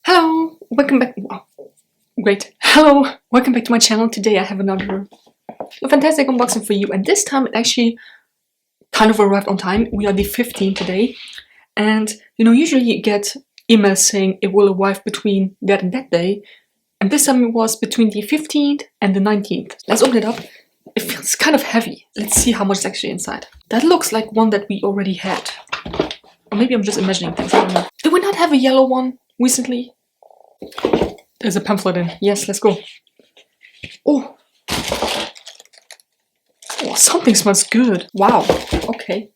Hello, welcome back. Wow, great. Hello, welcome back to my channel. Today I have another fantastic unboxing for you, and this time it actually kind of arrived on time. We are the 15th today, and usually you get emails saying it will arrive between that and that day, and this time it was between the 15th and the 19th. Let's open it up. It feels kind of heavy. Let's see how much is actually inside. That looks like one that we already had. Or maybe I'm just imagining things, I don't know. Did we not have a yellow one recently? There's a pamphlet in. Yes, let's go. Oh, something smells good. Wow, okay.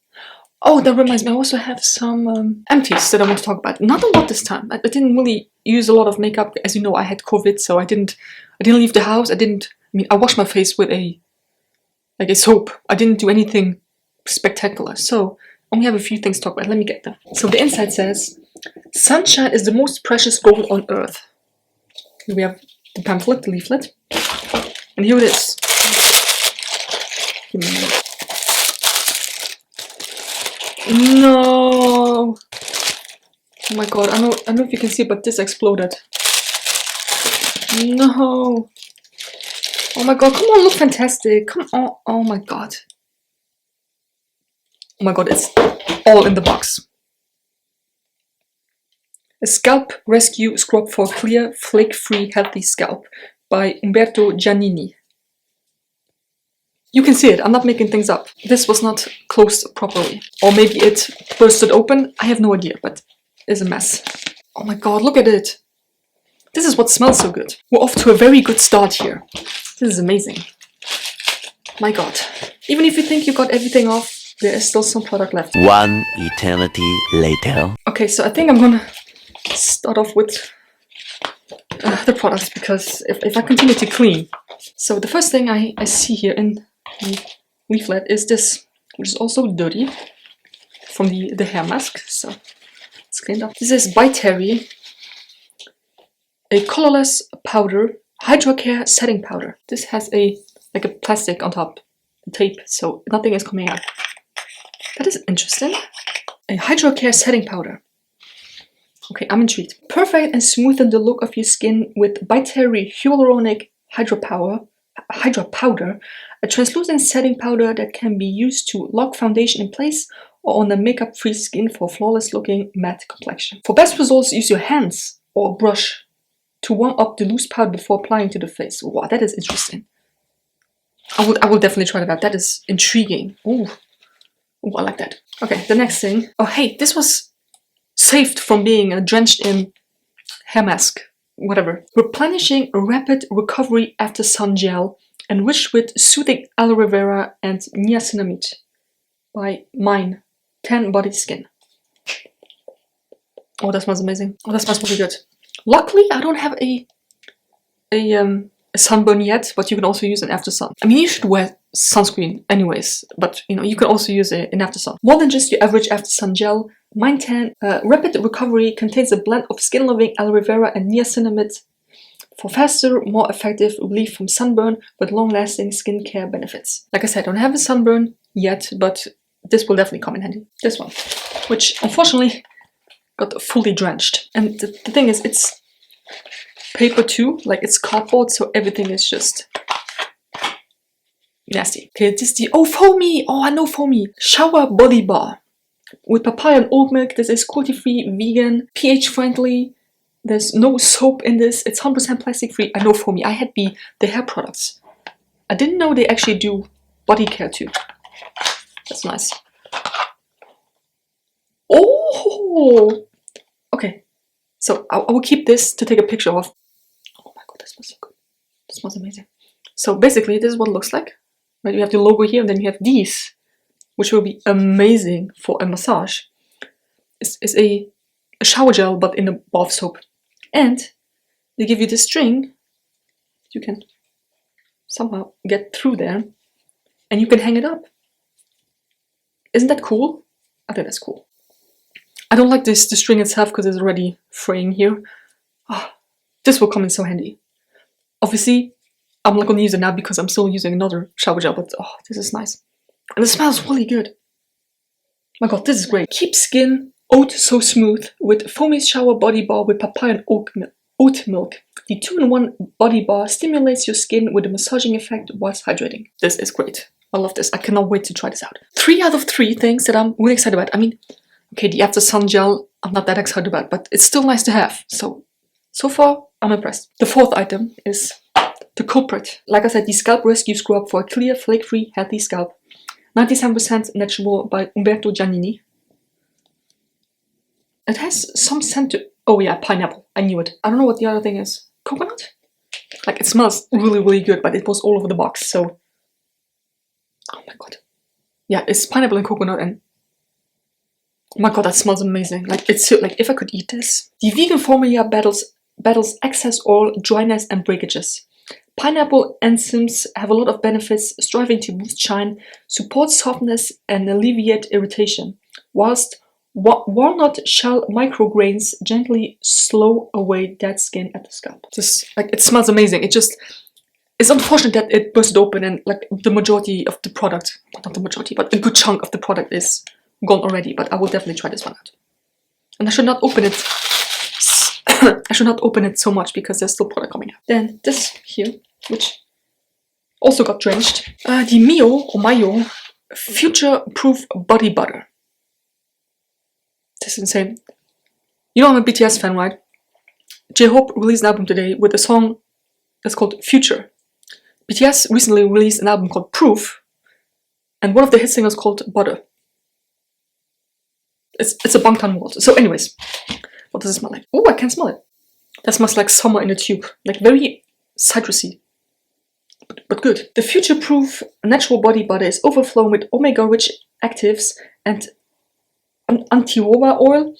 Oh, that reminds me, I also have some empties that I want to talk about. Not a lot this time. I didn't really use a lot of makeup. As you know, I had COVID, so I didn't leave the house. I washed my face with a soap. I didn't do anything spectacular. So I only have a few things to talk about. Let me get them. So the inside says, "Sunshine is the most precious gold on earth." Here we have the pamphlet, the leaflet. And here it is. Give me a minute. No! Oh my god, I don't know if you can see it, but this exploded. No! Oh my god, come on, look fantastic. Come on. Oh my god. Oh my god, it's all in the box. A Scalp Rescue Scrub for Clear, Flake-Free, Healthy Scalp by Umberto Giannini. You can see it, I'm not making things up. This was not closed properly. Or maybe it bursted open, I have no idea, but it's a mess. Oh my god, look at it. This is what smells so good. We're off to a very good start here. This is amazing. My god. Even if you think you got everything off, there is still some product left. One eternity later. Okay, so I think I'm gonna start off with the products, because if I continue to clean. So the first thing I see here in the leaflet is this, which is also dirty, from the hair mask. So it's cleaned up. This is by Terry, a colorless powder, Hydrocare setting powder. This has a plastic on top, tape, so nothing is coming out. That is interesting. A Hydrocare setting powder. Okay, I'm intrigued. Perfect and smoothen the look of your skin with by Terry Heronik Hydra Powder, a translucent setting powder that can be used to lock foundation in place or on a makeup-free skin for flawless looking matte complexion. For best results, use your hands or a brush to warm up the loose powder before applying to the face. Wow, that is interesting. I will definitely try that out. That is intriguing. Ooh, I like that. Okay, the next thing. Oh, hey, this was saved from being drenched in hair mask, whatever. Replenishing Rapid Recovery After Sun Gel, enriched with soothing aloe vera and niacinamide by Mine Tan Body Skin. Oh, that smells amazing. Oh, that smells really good. Luckily, I don't have a sunburn yet, but you can also use an after sun. I mean, you should wear sunscreen anyways, but you can also use an after sun. More than just your average after sun gel, Mine Tan Rapid Recovery contains a blend of skin-loving aloe vera and niacinamide for faster, more effective relief from sunburn with long-lasting skincare benefits. Like I said, I don't have a sunburn yet, but this will definitely come in handy. This one, which unfortunately got fully drenched. And the thing is, it's paper too, like it's cardboard, so everything is just nasty. Okay, this is the, foamy! Oh, I know foamy! Shower Body Bar. With papaya and oat milk. This is cruelty-free, vegan, pH-friendly. There's no soap in this. It's 100% plastic-free. I know foamy. I had the hair products. I didn't know they actually do body care too. That's nice. Oh! Okay. So I will keep this to take a picture of. Oh my god, that smells so good. That smells amazing. So basically, this is what it looks like. Right, you have the logo here, and then you have these, which will be amazing for a massage. It's a shower gel, but in a bar of soap. And they give you this string. You can somehow get through there, and you can hang it up. Isn't that cool? I think that's cool. I don't like the string itself because it's already fraying here. Oh, this will come in so handy. Obviously, I'm not going to use it now because I'm still using another shower gel, but oh, this is nice. And it smells really good. My god, this is great. Keep skin Oat So Smooth with foamy shower body bar with papaya and oat milk. The 2-in-1 body bar stimulates your skin with a massaging effect whilst hydrating. This is great. I love this. I cannot wait to try this out. 3 out of 3 things that I'm really excited about. I mean, okay, the After Sun Gel, I'm not that excited about, but it's still nice to have. So far, I'm impressed. The 4th item is the culprit. Like I said, the Scalp Rescue Scrub for a clear, flake-free, healthy scalp. 97% natural by Umberto Giannini. It has some scent to... Oh yeah, pineapple. I knew it. I don't know what the other thing is. Coconut? Like, it smells really, really good, but it was all over the box, so... Oh my god. Yeah, it's pineapple and coconut, and... Oh my god, that smells amazing. Like, it's so... Like, if I could eat this. The vegan formula battles excess oil, dryness, and breakages. Pineapple enzymes have a lot of benefits, striving to boost shine, support softness, and alleviate irritation, whilst walnut shell micrograins gently slow away dead skin at the scalp. Just like, it smells amazing. It's unfortunate that it busted open and like the majority of the product, not the majority, but a good chunk of the product is gone already. But I will definitely try this one out. And I should not open it. I should not open it so much because there's still product coming out. Then this here, which also got drenched. The Mayo Future Proof Body Butter. This is insane. You know I'm a BTS fan, right? J-Hope released an album today with a song that's called Future. BTS recently released an album called Proof, and one of the hit singles called Butter. It's a Bangtan world. So anyways, what does it smell like? Oh, I can smell it. That smells like summer in a tube. Like very citrusy, but good. The Future Proof Natural Body Butter is overflowing with omega-rich actives and anti-jojoba oil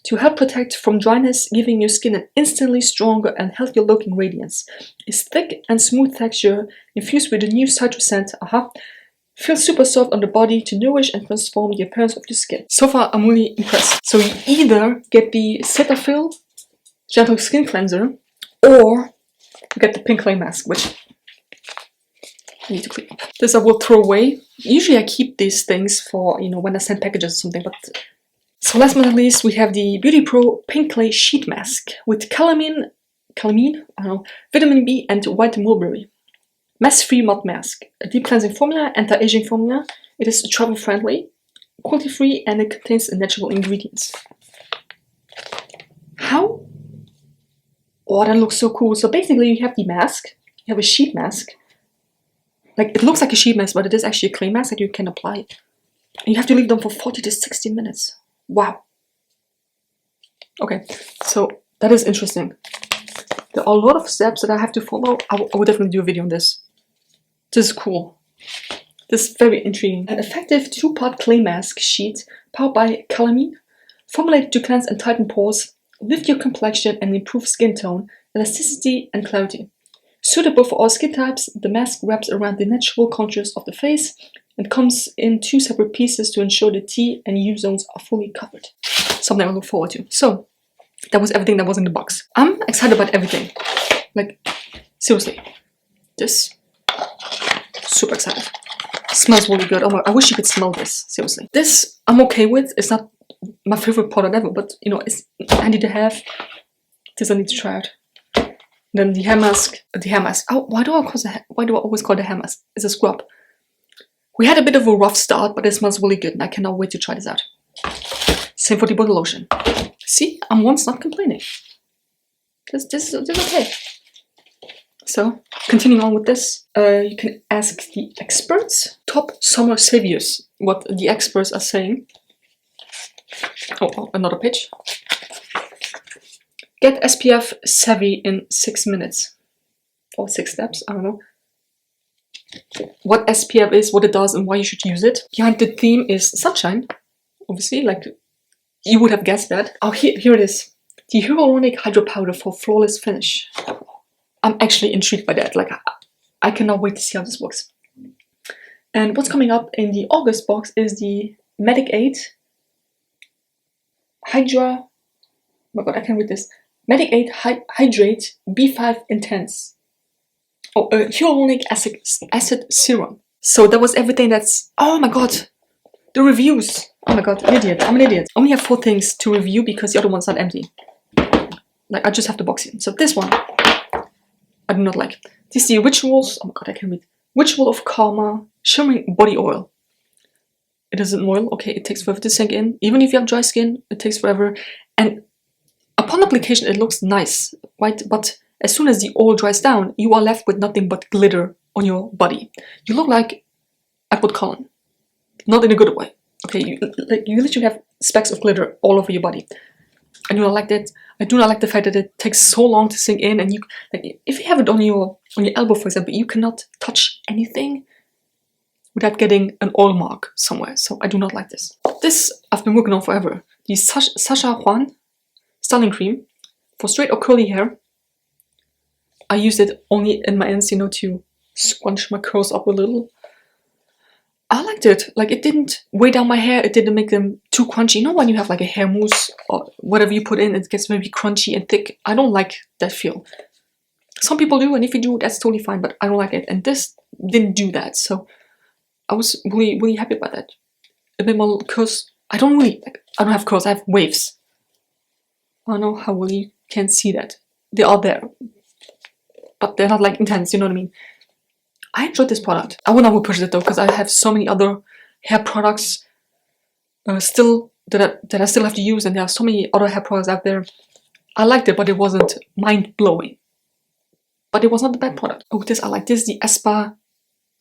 to help protect from dryness, giving your skin an instantly stronger and healthier looking radiance. Its thick and smooth texture, infused with a new citrus scent, feels super soft on the body to nourish and transform the appearance of your skin. So far, I'm really impressed. So you either get the Cetaphil Gentle Skin Cleanser, or you get the pink clay mask, which I need to clean up. This I will throw away. Usually I keep these things for, you know, when I send packages or something, but... So last but not least, we have the Beauty Pro Pink Clay Sheet Mask with calamine, I don't know, vitamin B and white mulberry. Mess-free mud mask. A deep cleansing formula, anti-aging formula. It is travel-friendly, cruelty-free, and it contains natural ingredients. How? Oh, that looks so cool. So basically you have the mask, you have a sheet mask. Like, it looks like a sheet mask, but it is actually a clay mask that you can apply. And you have to leave them for 40 to 60 minutes. Wow. Okay, so that is interesting. There are a lot of steps that I have to follow. I will definitely do a video on this. This is cool. This is very intriguing. An effective 2-part clay mask sheet powered by calamine, formulated to cleanse and tighten pores, lift your complexion and improve skin tone, elasticity and clarity. Suitable for all skin types, the mask wraps around the natural contours of the face and comes in 2 separate pieces to ensure the T and U zones are fully covered. Something I look forward to. So, that was everything that was in the box. I'm excited about everything. Like, seriously. This, super excited. Smells really good. Oh my, I wish you could smell this, seriously. This, I'm okay with. It's not my favorite product ever, but, you know, it's handy to have. This I need to try out. Then the hair mask. Oh, why do I always call it a hair mask? It's a scrub. We had a bit of a rough start, but it smells really good, and I cannot wait to try this out. Same for the body lotion. See, I'm once not complaining. This is okay. So, continuing on with this, you can ask the experts, top summer saviors, what the experts are saying. Oh, another page. Get SPF savvy in 6 minutes. Or 6 steps, I don't know. What SPF is, what it does, and why you should use it. Behind the theme is sunshine. Obviously, like you would have guessed that. Oh, here it is. The Heronik Hydro Powder for flawless finish. I'm actually intrigued by that. Like, I cannot wait to see how this works. And what's coming up in the August box is the Medic 8 Hydra. Oh my god, I can't read this. Medic 8 Hydrate B5 Intense. Oh, Heronik acid serum. So that was everything that's... Oh my god. The reviews. Oh my god, an idiot. I'm an idiot. I only have 4 things to review because the other one's not empty. Like, I just have the box here. So this one, I do not like. This is the Rituals. Oh my god, I can read. Ritual of Karma Shimmering Body Oil. It is an oil. Okay, it takes forever to sink in. Even if you have dry skin, it takes forever. And upon application, it looks nice, right? But as soon as the oil dries down, you are left with nothing but glitter on your body. You look like Edward Cullen. Not in a good way. Okay, you literally have specks of glitter all over your body. I do not like that. I do not like the fact that it takes so long to sink in, and you, like, if you have it on your elbow, for example, you cannot touch anything without getting an oil mark somewhere. So I do not like this. This I've been working on forever. The Sacha Juan styling cream for straight or curly hair. I used it only in my ends, you know, to scrunch my curls up a little. I liked it. Like, it didn't weigh down my hair. It didn't make them too crunchy. You know when you have like a hair mousse or whatever you put in, it gets very crunchy and thick. I don't like that feel. Some people do, and if you do, that's totally fine, but I don't like it. And this didn't do that, so I was really, really happy about that. It made my curls. I don't have curls, I have waves. I don't know how well you can see that. They are there, but they're not like intense, you know what I mean? I enjoyed this product. I would not purchase it though, because I have so many other hair products still that I still have to use, and there are so many other hair products out there. I liked it, but it wasn't mind-blowing. But it was not a bad product. Oh, this I like. This is the Espa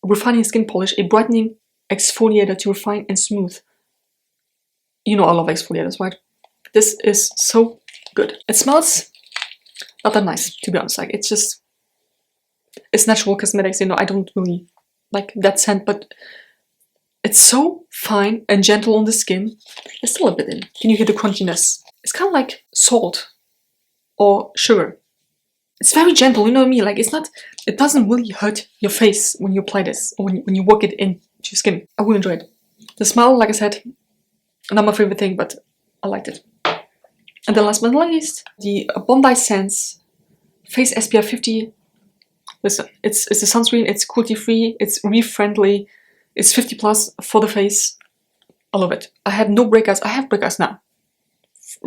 Refining Skin Polish, a brightening exfoliator to refine and smooth. You know I love exfoliators, right? This is so good. It smells not that nice, to be honest. Like, it's just, it's natural cosmetics, you know, I don't really like that scent, but it's so fine and gentle on the skin. There's still a bit in. Can you hear the crunchiness? It's kind of like salt or sugar. It's very gentle, you know what I mean? Like, it's not, it doesn't really hurt your face when you apply this, or when you work it into your skin. I will enjoy it. The smell, like I said, not my favorite thing, but I liked it. And then last but not least, the Bondi Sense Face SPF 50. Listen, it's a sunscreen, it's cruelty-free, it's reef-friendly, it's 50 plus for the face. I love it. I had no breakouts. I have breakouts now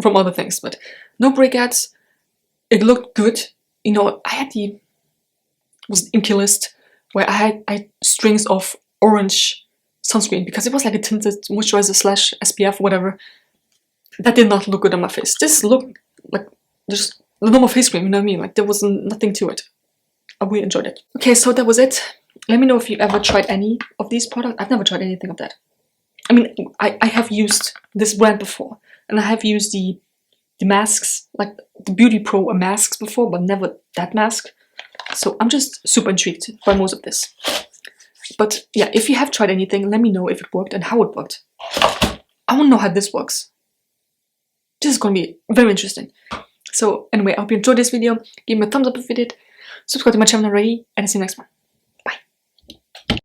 from other things, but no breakouts. It looked good. You know, I had was Inkey List where I had strings of orange sunscreen because it was like a tinted moisturizer slash SPF, whatever. That did not look good on my face. This looked like just a normal face cream, you know what I mean? Like, there was nothing to it. I really enjoyed it. Okay, so that was it. Let me know if you ever tried any of these products. I've never tried anything of that. I mean, I have used this brand before, and I have used the masks, like the Beauty Pro masks before, but never that mask. So I'm just super intrigued by most of this. But yeah, if you have tried anything, let me know if it worked and how it worked. I want to know how this works. This is going to be very interesting. So anyway, I hope you enjoyed this video. Give me a thumbs up if you did. Subscribe to my channel already, and I'll see you next one.